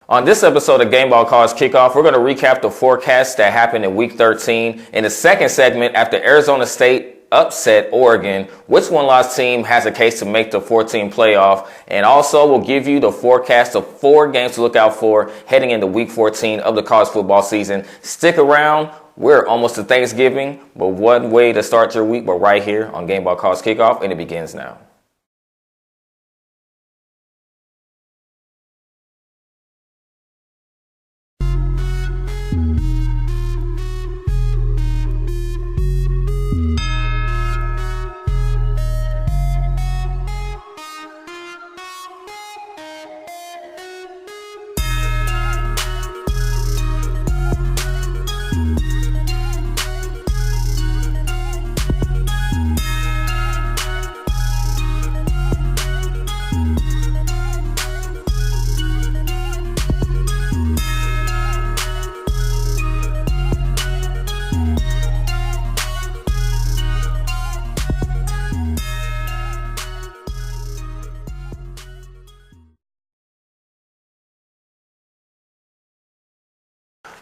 On this episode of Gameball Kickoff, we're going to recap the forecast that happened in Week 13. In the second segment, after Arizona State upset Oregon, which one-loss team has a case to make the 14 playoff? And also, we'll give you the forecast of 4 games to look out for heading into Week 14 of the college football season. Stick around. We're almost to Thanksgiving, but one way to start your week, but right here on Gameball Kickoff, and it begins now.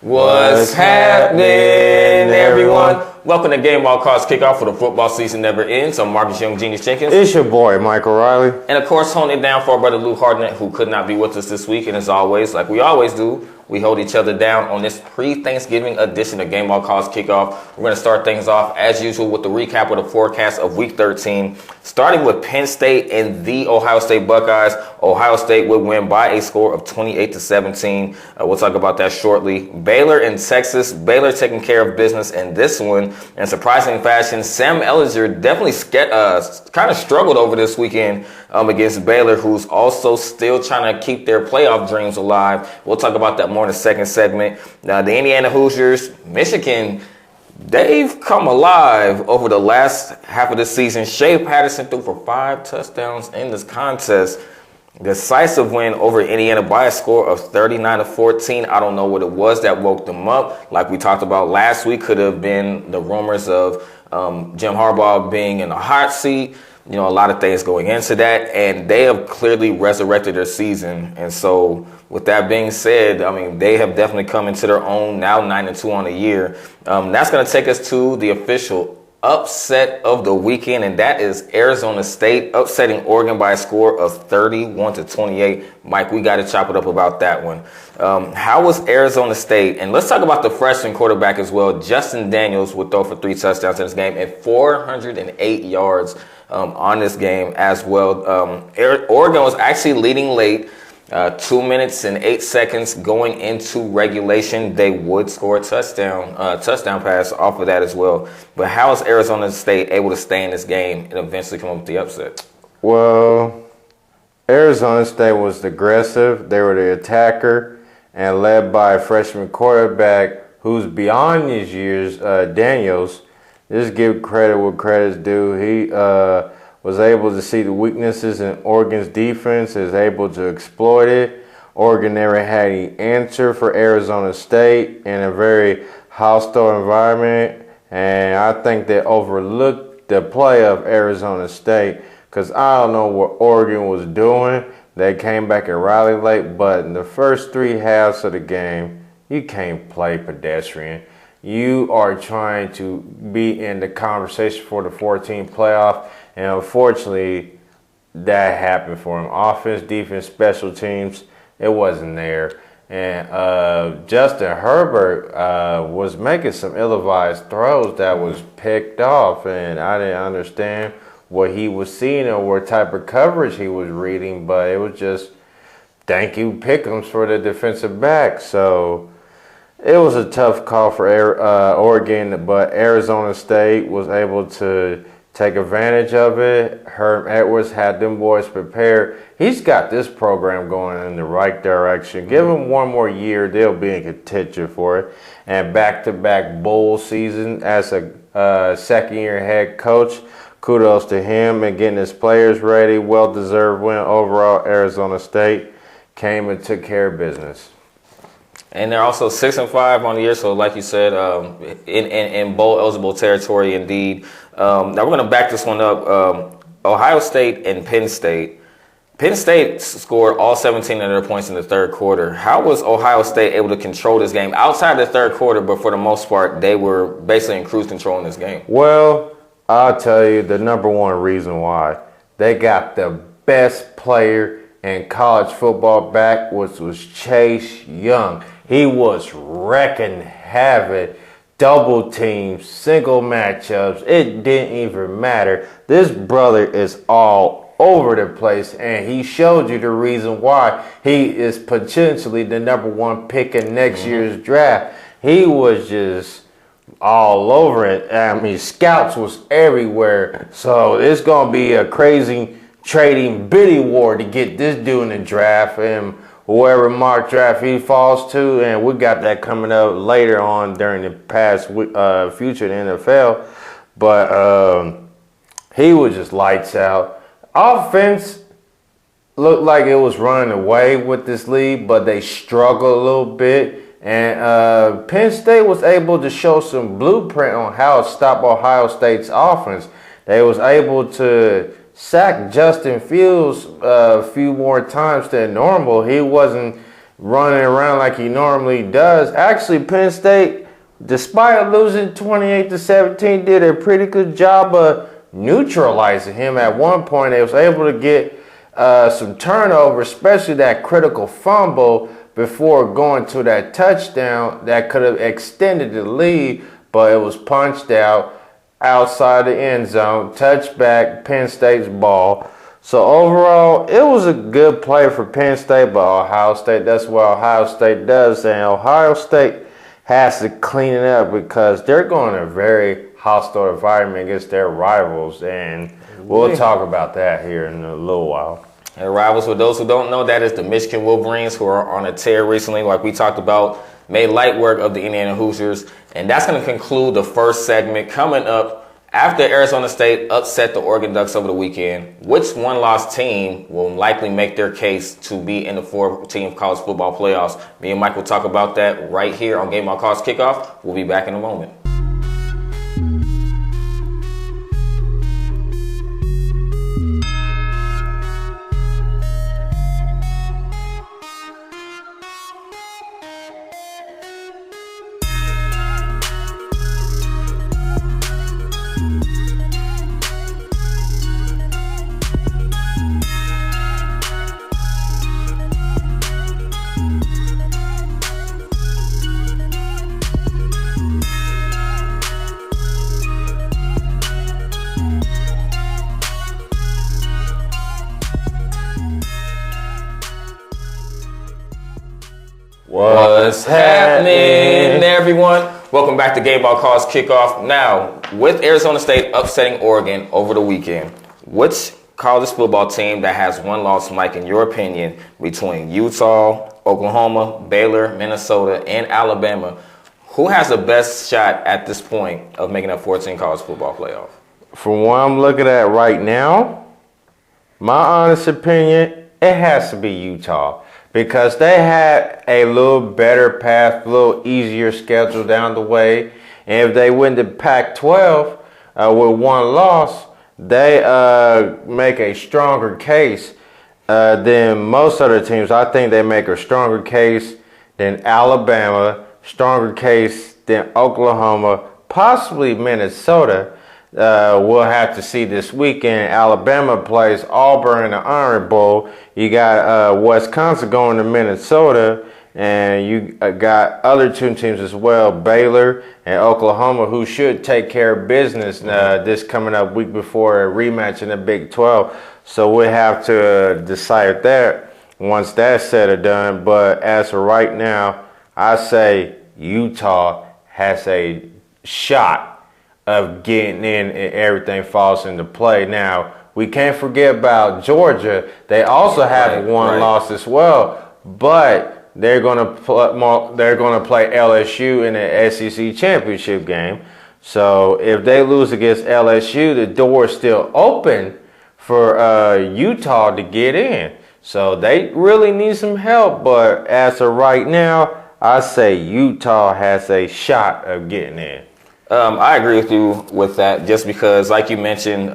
What's happening, everyone? Welcome to Gameball Kickoff for the football season never ends. I'm Marcus Young, Genius Jenkins. It's your boy, Michael Riley. And of course, holding it down for our brother Lou Hardnett, who could not be with us this week. And as always, like we always do, we hold each other down on this pre-Thanksgiving edition of Gameball Kickoff. We're going to start things off, as usual, with the recap of the forecast of Week 13. Starting with Penn State and the Ohio State Buckeyes. Ohio State would win by a score of 28-17. We'll talk about that shortly. Baylor and Texas. Baylor taking care of business in this one. In surprising fashion, Sam Ehlinger definitely kind of struggled over this weekend against Baylor, who's also still trying to keep their playoff dreams alive. We'll talk about that more in the second segment. Now, the Indiana Hoosiers, Michigan, they've come alive over the last half of the season. Shea Patterson threw for 5 touchdowns in this contest. Decisive win over Indiana by a score of 39-14. I don't know what it was that woke them up. Like we talked about last week, could have been the rumors of Jim Harbaugh being in the hot seat. You know, a lot of things going into that, and they have clearly resurrected their season. And so with that being said, I mean, they have definitely come into their own, now 9-2 on the year. That's going to take us to the official upset of the weekend, and that is Arizona State upsetting Oregon by a score of 31-28. Mike, we got to chop it up about that one. How was Arizona State? And let's talk about the freshman quarterback as well. Justin Daniels would throw for 3 touchdowns in this game and 408 yards on this game as well. Oregon was actually leading late. 2 minutes and 8 seconds going into regulation. They would score a touchdown pass off of that as well. But how is Arizona State able to stay in this game and eventually come up with the upset? Well, Arizona State was aggressive. They were the attacker and led by a freshman quarterback who's beyond his years, Daniels. Just give credit what credit's due. He was able to see the weaknesses in Oregon's defense, is able to exploit it. Oregon never had any answer for Arizona State in a very hostile environment. And I think they overlooked the play of Arizona State because I don't know what Oregon was doing. They came back and rallied late, but in the first 3 halves of the game, you can't play pedestrian. You are trying to be in the conversation for the 14 playoff. And unfortunately, that happened for him. Offense, defense, special teams, it wasn't there. And Justin Herbert was making some ill-advised throws that was picked off. And I didn't understand what he was seeing or what type of coverage he was reading. But it was just thank you pick'ems for the defensive back. So it was a tough call for Oregon. But Arizona State was able to take advantage of it. Herm Edwards had them boys prepared. He's got this program going in the right direction. Give him one more year, they'll be in contention for it. And back-to-back bowl season as a second-year head coach. Kudos to him and getting his players ready. Well-deserved win overall. Arizona State came and took care of business. And they're also 6-5 on the year, so like you said, in bowl eligible territory indeed. Now we're going to back this one up. Ohio State and Penn State. Penn State scored all 17 of their points in the third quarter. How was Ohio State able to control this game outside the third quarter, but for the most part, they were basically in cruise control in this game? Well, I'll tell you the number one reason why. They got the best player in college football back, which was Chase Young. He was wrecking havoc, double teams, single matchups. It didn't even matter. This brother is all over the place, and he showed you the reason why he is potentially the number one pick in next year's draft. He was just all over it. I mean, scouts was everywhere. So it's going to be a crazy trading biddy war to get this dude in the draft, and whoever mock draft he falls to, and we got that coming up later on during the past future in the NFL. But he was just lights out. Offense looked like it was running away with this league, but they struggled a little bit. And Penn State was able to show some blueprint on how to stop Ohio State's offense. They was able to sack Justin Fields a few more times than normal. He wasn't running around like he normally does. Actually, Penn State, despite losing 28-17, did a pretty good job of neutralizing him. At one point, they was able to get some turnover, especially that critical fumble before going to that touchdown that could have extended the lead, but it was punched out outside the end zone. Touchback, Penn State's ball. So overall, it was a good play for Penn State, but Ohio State, that's what Ohio State does. And Ohio State has to clean it up because they're going in a very hostile environment against their rivals, and we'll talk about that here in a little while. And rivals, for those who don't know, that is the Michigan Wolverines, who are on a tear recently, like we talked about, made light work of the Indiana Hoosiers. And that's going to conclude the first segment. Coming up, after Arizona State upset the Oregon Ducks over the weekend, which one-loss team will likely make their case to be in the 4-team college football playoffs? Me and Mike will talk about that right here on Gameball College Kickoff. We'll be back in a moment. What's happening, everyone? Welcome back to Gameball College Kickoff. Now, with Arizona State upsetting Oregon over the weekend, which college football team that has one loss, Mike, in your opinion, between Utah, Oklahoma, Baylor, Minnesota, and Alabama, who has the best shot at this point of making a 14 college football playoff? From what I'm looking at right now, my honest opinion, it has to be Utah. Because they had a little better path, a little easier schedule down the way. And if they win the Pac-12 with one loss, they make a stronger case than most other teams. I think they make a stronger case than Alabama, stronger case than Oklahoma, possibly Minnesota. We'll have to see this weekend. Alabama plays Auburn in the Iron Bowl. You got Wisconsin going to Minnesota, and you got other two teams as well, Baylor and Oklahoma, who should take care of business this coming up week before a rematch in the Big 12. So we'll have to decide that once that's said or done. But as of right now, I say Utah has a shot of getting in and everything falls into play. Now, we can't forget about Georgia. They also have one loss as well, but they're going to play LSU in the SEC championship game. So if they lose against LSU, the door is still open for Utah to get in. So they really need some help, but as of right now, I say Utah has a shot of getting in. I agree with you with that just because, like you mentioned,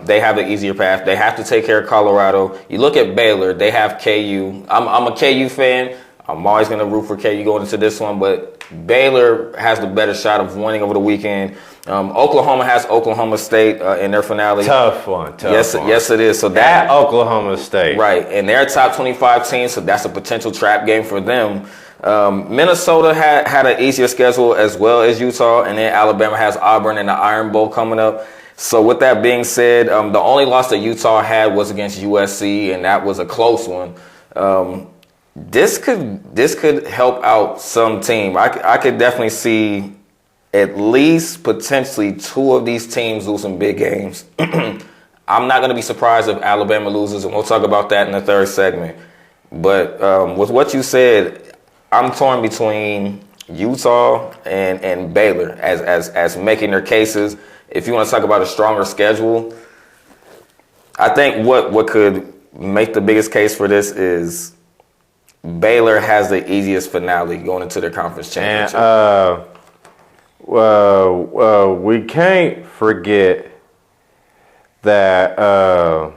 they have the easier path. They have to take care of Colorado. You look at Baylor, they have KU. I'm a KU fan. I'm always going to root for KU going into this one, but Baylor has the better shot of winning over the weekend. Oklahoma has Oklahoma State in their finale. Tough one. Yes, it is. So that Oklahoma State. Right, and they're a top 25 team, so that's a potential trap game for them. Minnesota had an easier schedule as well as Utah, and then Alabama has Auburn and the Iron Bowl coming up. So with that being said, the only loss that Utah had was against USC, and that was a close one. This could help out some team. I could definitely see at least potentially two of these teams lose some big games. I'm not going to be surprised if Alabama loses, and we'll talk about that in the third segment. But with what you said, I'm torn between Utah and Baylor as making their cases. If you want to talk about a stronger schedule, I think what could make the biggest case for this is Baylor has the easiest finale going into their conference championship. And we can't forget that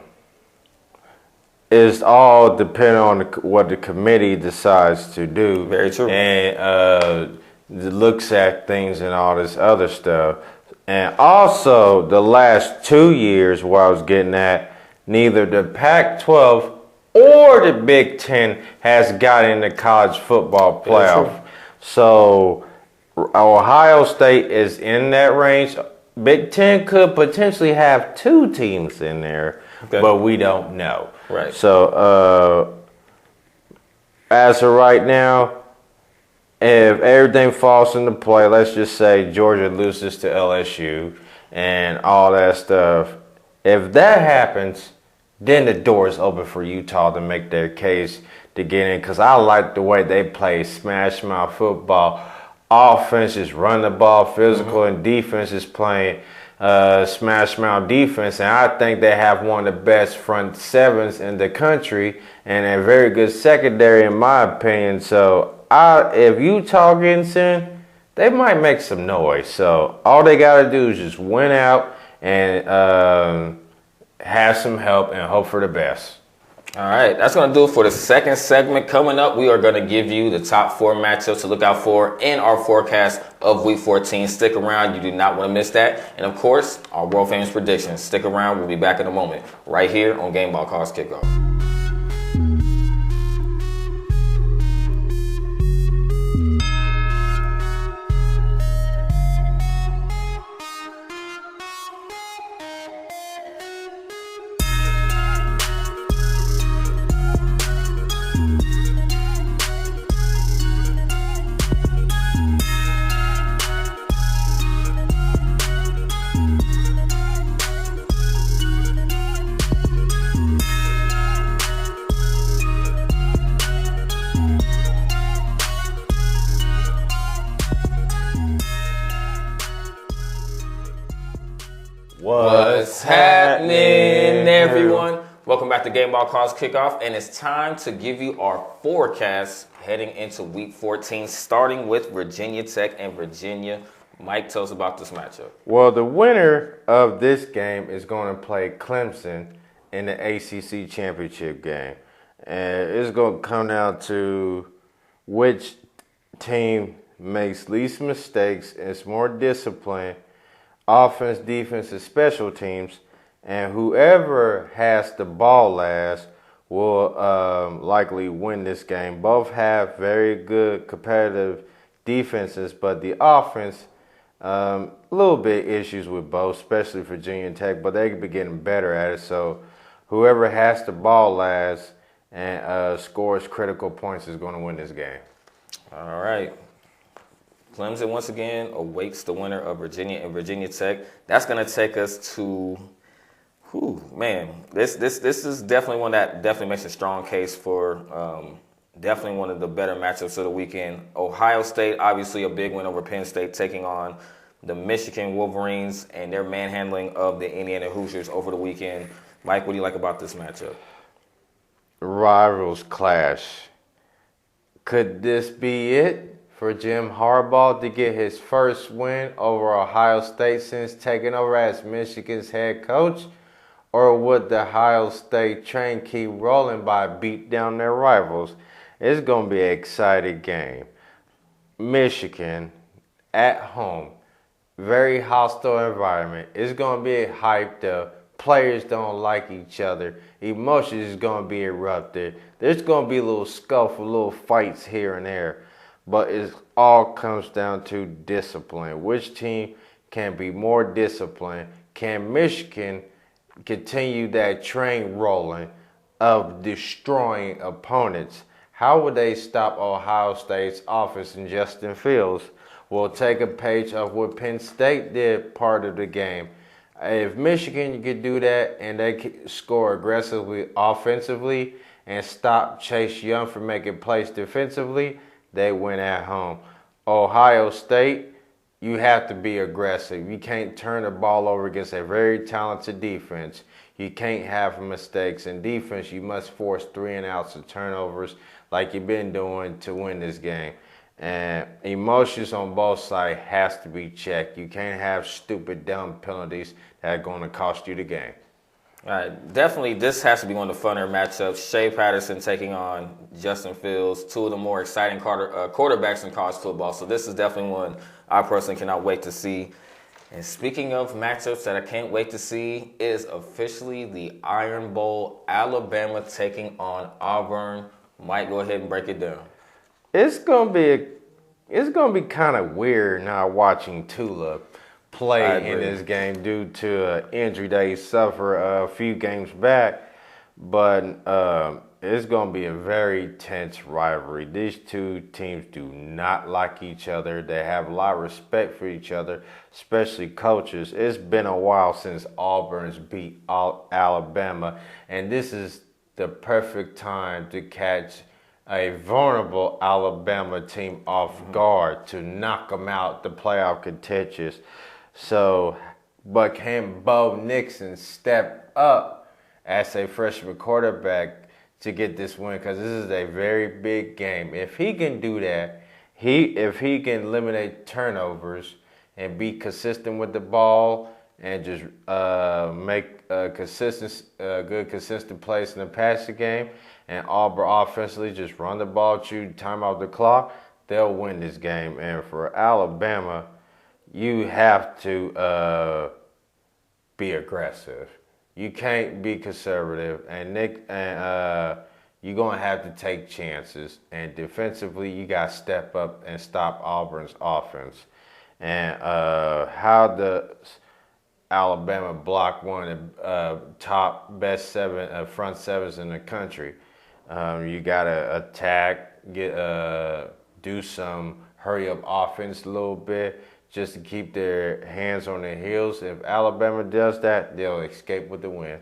it's all dependent on what the committee decides to do. Very true. And looks at things and all this other stuff. And also, the last 2 years where I was getting at, neither the Pac-12 or the Big Ten has got in the college football playoff. So Ohio State is in that range. Big Ten could potentially have 2 teams in there, but we don't know. Right. So as of right now, if everything falls into play, let's just say Georgia loses to LSU and all that stuff. If that happens, then the door is open for Utah to make their case to get in, because I like the way they play smash mouth football. Offense is run the ball physical, and defense is playing smash mouth defense. And I think they have one of the best front sevens in the country and a very good secondary, in my opinion. So if Utah gets in, they might make some noise. So all they got to do is just win out and have some help and hope for the best. All right, that's going to do it for the second segment. Coming up, we are going to give you the top 4 matchups to look out for in our forecast of Week 14. Stick around. You do not want to miss that. And, of course, our world-famous predictions. Stick around. We'll be back in a moment right here on Gameball Calls Kickoff. What's happening, everyone? Welcome back to Gameball Calls Kickoff, and it's time to give you our forecast heading into Week 14, starting with Virginia Tech and Virginia. Mike, tell us about this matchup. Well, the winner of this game is going to play Clemson in the ACC championship game. And it's going to come down to which team makes least mistakes, is more disciplined, offense, defense, and special teams, and whoever has the ball last will likely win this game. Both have very good competitive defenses, but the offense, a little bit issues with both, especially Virginia Tech, but they could be getting better at it. So whoever has the ball last and scores critical points is going to win this game. All right. Clemson, once again, awaits the winner of Virginia and Virginia Tech. That's going to take us to, this is definitely one that definitely makes a strong case for definitely one of the better matchups of the weekend. Ohio State, obviously a big win over Penn State, taking on the Michigan Wolverines and their manhandling of the Indiana Hoosiers over the weekend. Mike, what do you like about this matchup? Rivals clash. Could this be it for Jim Harbaugh to get his first win over Ohio State since taking over as Michigan's head coach? Or would the Ohio State train keep rolling by beat down their rivals? It's going to be an exciting game. Michigan at home, very hostile environment. It's going to be hyped up. Players don't like each other. Emotions is going to be erupted. There's going to be a little scuffle, little fights here and there. But it all comes down to discipline. Which team can be more disciplined? Can Michigan continue that train rolling of destroying opponents? How would they stop Ohio State's offense and Justin Fields? We'll take a page of what Penn State did part of the game. If Michigan could do that and they could score aggressively offensively and stop Chase Young from making plays defensively, they win at home. Ohio State, you have to be aggressive. You can't turn the ball over against a very talented defense. You can't have mistakes in defense. You must force 3 and outs and turnovers like you've been doing to win this game. And emotions on both sides has to be checked. You can't have stupid, dumb penalties that are going to cost you the game. All right, definitely this has to be one of the funner matchups. Shea Patterson taking on Justin Fields, two of the more exciting quarterbacks in college football. So this is definitely one I personally cannot wait to see. And speaking of matchups that I can't wait to see, it is officially the Iron Bowl, Alabama taking on Auburn. Mike, go ahead and break it down. It's gonna be kind of weird now watching Tula play in this game due to an injury that he suffered a few games back. But it's going to be a very tense rivalry. These two teams do not like each other. They have a lot of respect for each other, especially coaches. It's been a while since Auburn's beat Alabama, and this is the perfect time to catch a vulnerable Alabama team off guard to knock them out the playoff contentious. So, but can Bo Nixon step up as a freshman quarterback to get this win? Because this is a very big game. If he can do that, if he can eliminate turnovers and be consistent with the ball and just make good consistent plays in the passing game, and Auburn offensively just run the ball, chew time off the clock, they'll win this game. And for Alabama, you have to be aggressive. You can't be conservative, and you're gonna have to take chances. And defensively, you got to step up and stop Auburn's offense. And how does Alabama block one of the top best front sevens in the country? You gotta attack, do some hurry up offense a little bit, just to keep their hands on their heels. If Alabama does that, they'll escape with the win.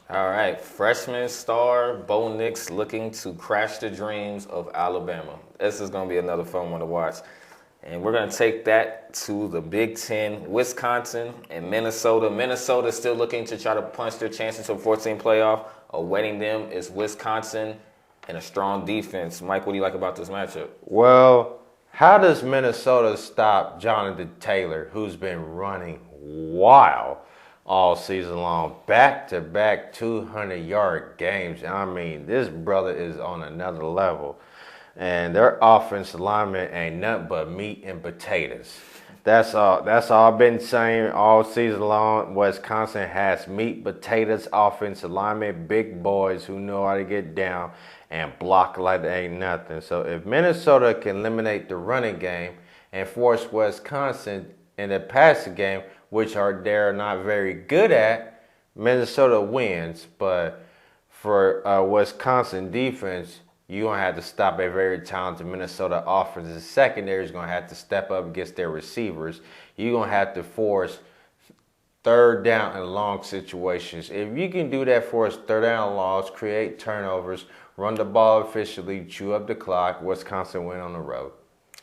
All right, freshman star Bo Nix looking to crash the dreams of Alabama. This is going to be another fun one to watch. And we're going to take that to the Big Ten, Wisconsin and Minnesota. Minnesota still looking to try to punch their chances to a 14 playoff. Awaiting them is Wisconsin and a strong defense. Mike, what do you like about this matchup? Well, how does Minnesota stop Jonathan Taylor, who's been running wild all season long, back-to-back 200-yard games? I mean, this brother is on another level. And their offensive linemen ain't nothing but meat and potatoes. That's all I've been saying all season long. Wisconsin has meat, potatoes, offensive linemen, big boys who know how to get down and block like they ain't nothing. So if Minnesota can eliminate the running game and force Wisconsin in the passing game, which they're not very good at, Minnesota wins. But for Wisconsin defense, you're going to have to stop a very talented Minnesota offense. The secondary is going to have to step up against their receivers. You're going to have to force third down and long situations. If you can do that for us, third down and longs, create turnovers, run the ball efficiently, chew up the clock, Wisconsin win on the road.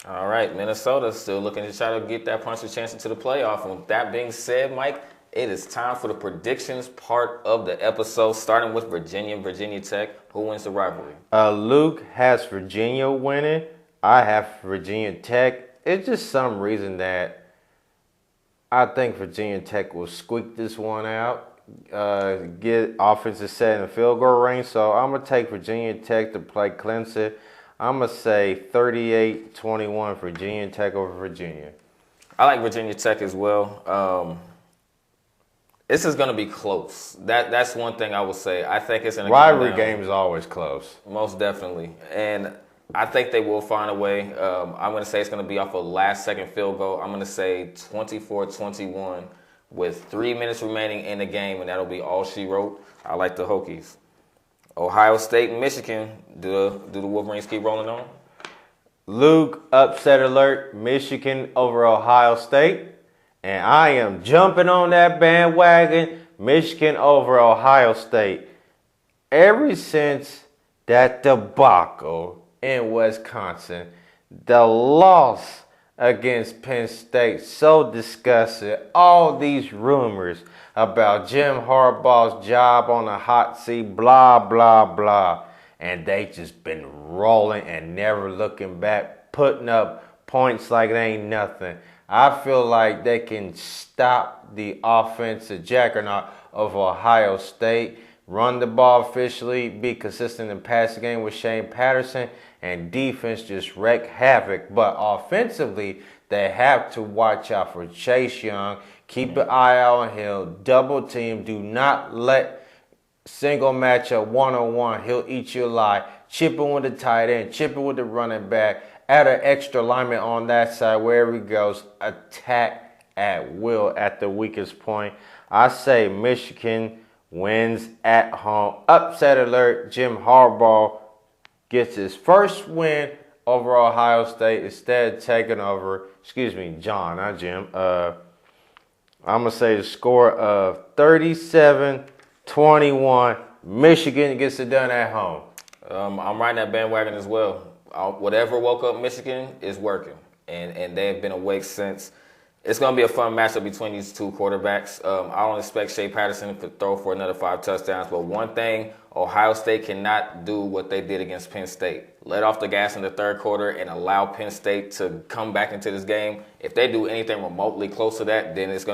All right, Minnesota still looking to try to get that punch of chance into the playoff. And with that being said, Mike, it is time for the predictions part of the episode, starting with Virginia Tech. Who wins the rivalry? Luke has Virginia winning. I have Virginia Tech. It's just some reason that I think Virginia Tech will squeak this one out, get offensive set in the field goal range. So I'm going to take Virginia Tech to play Clemson. I'm going to say 38-21 Virginia Tech over Virginia. I like Virginia Tech as well. This is going to be close. That's one thing I will say. I think it's in a rivalry game is always close. Most definitely. And I think they will find a way. I'm going to say it's going to be off a last-second field goal. I'm going to say 24-21 with 3 minutes remaining in the game, and that'll be all she wrote. I like the Hokies. Ohio State and Michigan. Do the Wolverines keep rolling on? Luke, upset alert, Michigan over Ohio State. And I am jumping on that bandwagon, Michigan over Ohio State. Ever since that debacle in Wisconsin, the loss against Penn State, so disgusting. All these rumors about Jim Harbaugh's job on the hot seat, blah, blah, blah. And they just been rolling and never looking back, putting up points like it ain't nothing. I feel like they can stop the offensive juggernaut of Ohio State, run the ball officially, be consistent in passing game with Shane Patterson, and defense just wreak havoc. But offensively, they have to watch out for Chase Young, keep an eye out on him, double team, do not let single matchup one-on-one, he'll eat you alive. Chipping with the tight end, chipping with the running back. Add an extra lineman on that side wherever he goes. Attack at will at the weakest point. I say Michigan wins at home. Upset alert. Jim Harbaugh gets his first win over Ohio State instead of taking over. Excuse me, John, not Jim. I'm going to say the score of 37-21. Michigan gets it done at home. I'm riding that bandwagon as well. Whatever woke up Michigan is working, and they have been awake since. It's going to be a fun matchup between these two quarterbacks. I don't expect Shea Patterson to throw for another 5 touchdowns, but one thing, Ohio State cannot do what they did against Penn State. Let off the gas in the third quarter and allow Penn State to come back into this game. If they do anything remotely close to that, then it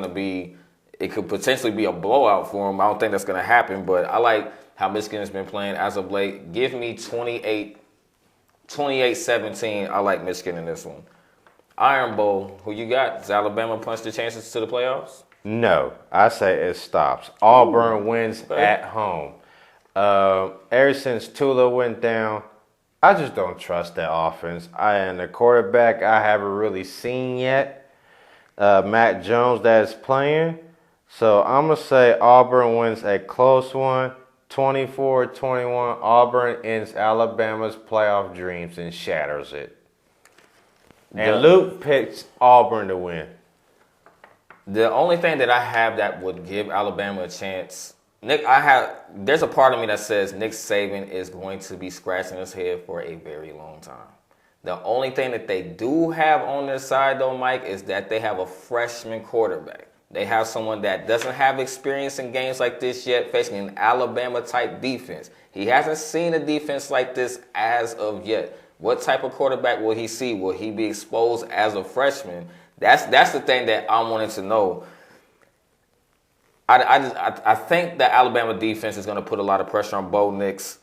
could potentially be a blowout for them. I don't think that's going to happen, but I like how Michigan has been playing as of late. Give me 28-17. I like Michigan in this one. Iron Bowl, who you got? Does Alabama punch the chances to the playoffs? No, I say it stops. Auburn wins at home. Ever since Tula went down, I just don't trust that offense. And the quarterback I haven't really seen yet, Matt Jones, that is playing. So I'm going to say Auburn wins a close one. 24-21, Auburn ends Alabama's playoff dreams and shatters it. And Luke picks Auburn to win. The only thing that I have that would give Alabama a chance, there's a part of me that says Nick Saban is going to be scratching his head for a very long time. The only thing that they do have on their side, though, Mike, is that they have a freshman quarterback. They have someone that doesn't have experience in games like this yet, facing an Alabama-type defense. He hasn't seen a defense like this as of yet. What type of quarterback will he see? Will he be exposed as a freshman? That's the thing that I wanted to know. I think that Alabama defense is going to put a lot of pressure on Bo Nix.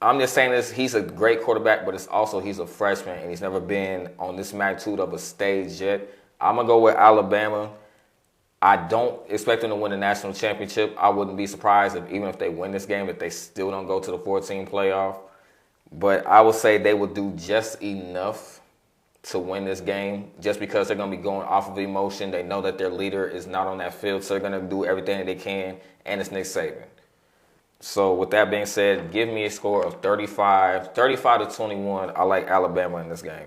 I'm just saying this, he's a great quarterback, but it's also he's a freshman, and he's never been on this magnitude of a stage yet. I'm going to go with Alabama. I don't expect them to win the national championship. I wouldn't be surprised even if they win this game, if they still don't go to the 14 playoff. But I would say they will do just enough to win this game just because they're going to be going off of emotion. They know that their leader is not on that field, so they're going to do everything that they can, and it's Nick Saban. So with that being said, give me a score of 35-21. I like Alabama in this game.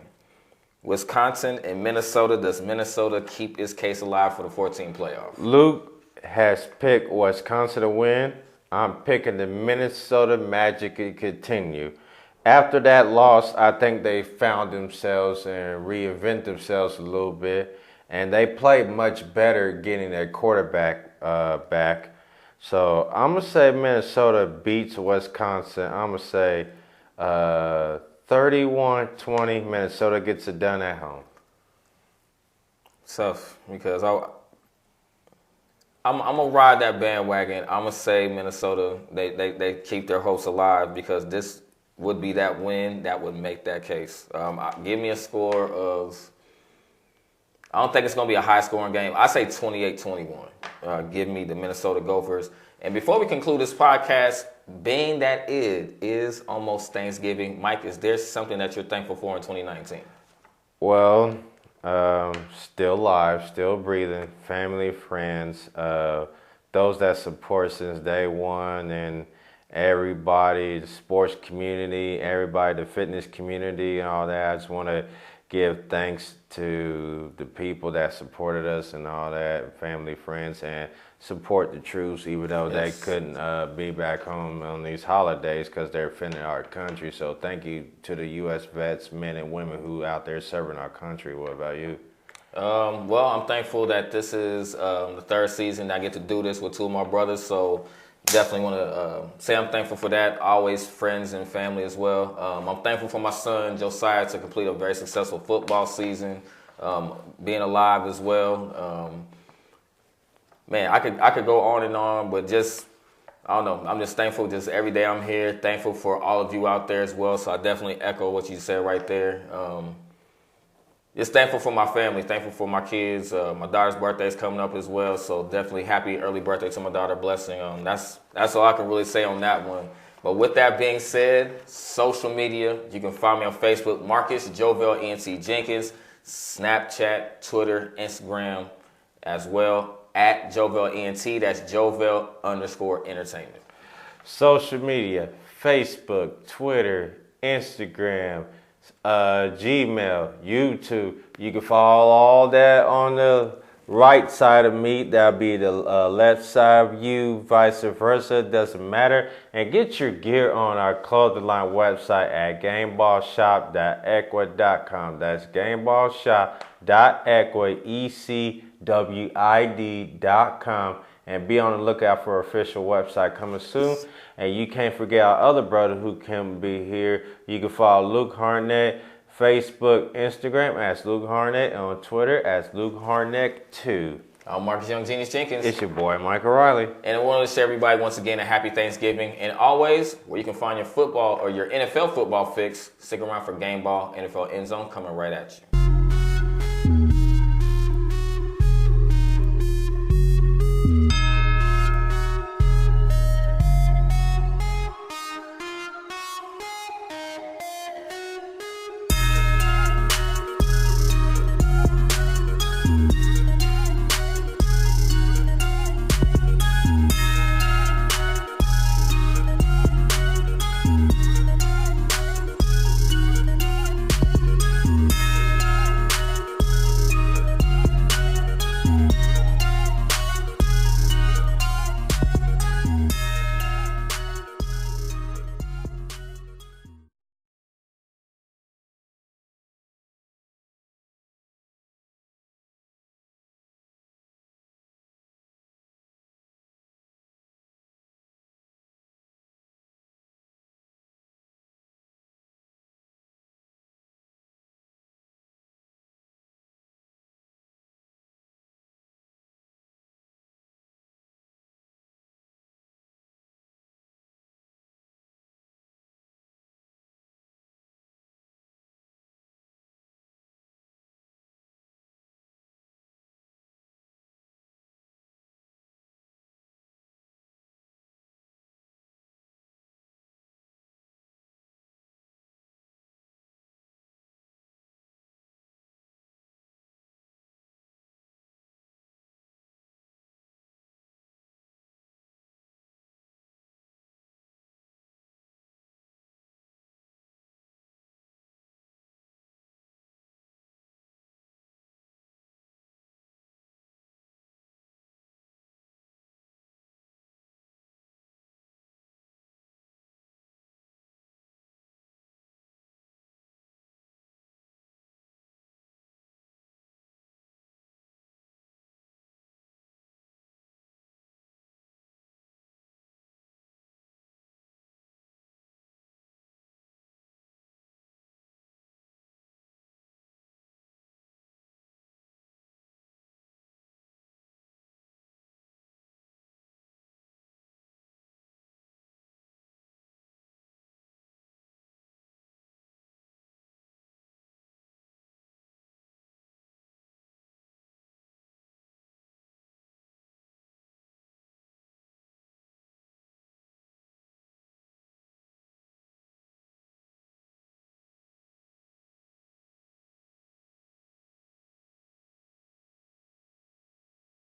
Wisconsin and Minnesota. Does Minnesota keep its case alive for the 14 playoff? Luke has picked Wisconsin to win. I'm picking the Minnesota Magic to continue. After that loss, I think they found themselves and reinvent themselves a little bit. And they played much better getting their quarterback back. So I'm going to say Minnesota beats Wisconsin. I'm going to say 31-20, Minnesota gets it done at home. Tough, because I'm gonna ride that bandwagon. I'm gonna say Minnesota. They keep their hopes alive because this would be that win that would make that case. Give me a score of. I don't think it's gonna be a high scoring game. I say 28-21. Give me the Minnesota Gophers. And before we conclude this podcast, being that it is almost Thanksgiving, Mike, is there something that you're thankful for in 2019? Well, still alive, still breathing, family, friends, those that support since day one, and everybody, the sports community, everybody, the fitness community and all that. I just want to give thanks to the people that supported us and all that, family, friends, and support the troops, even though they couldn't be back home on these holidays because they're defending our country. So thank you to the U.S. vets, men and women who out there serving our country. What about you? Well, I'm thankful that this is the third season that I get to do this with two of my brothers. So definitely want to say I'm thankful for that. Always friends and family as well. I'm thankful for my son, Josiah, to complete a very successful football season, being alive as well. Man, I could go on and on, but just, I don't know. I'm just thankful just every day I'm here. Thankful for all of you out there as well. So I definitely echo what you said right there. Just thankful for my family, thankful for my kids. My daughter's birthday is coming up as well, so definitely happy early birthday to my daughter. Blessing. That's all I can really say on that one. But with that being said, social media, you can find me on Facebook, Marcus Jovel ENT Jenkins, Snapchat, Twitter, Instagram as well, at Jovel ENT. That's Jovel_entertainment. Social media, Facebook, Twitter, Instagram, Gmail, YouTube. You can follow all that on the right side of me. That'll be the left side of you, vice versa. Doesn't matter. And get your gear on our clothing line website at gameballshop.ecwid.com. That's gameballshop.ecwid.com. And be on the lookout for our official website coming soon. And you can't forget our other brother who can be here. You can follow Luke Harnett, Facebook, Instagram as Luke Harnett, and on Twitter as Luke Harnett2. I'm Marcus Young Genius Jenkins. It's your boy, Michael Riley. And I want to wish everybody once again a happy Thanksgiving. And always, where you can find your football or your NFL football fix, stick around for Gameball, NFL End Zone coming right at you.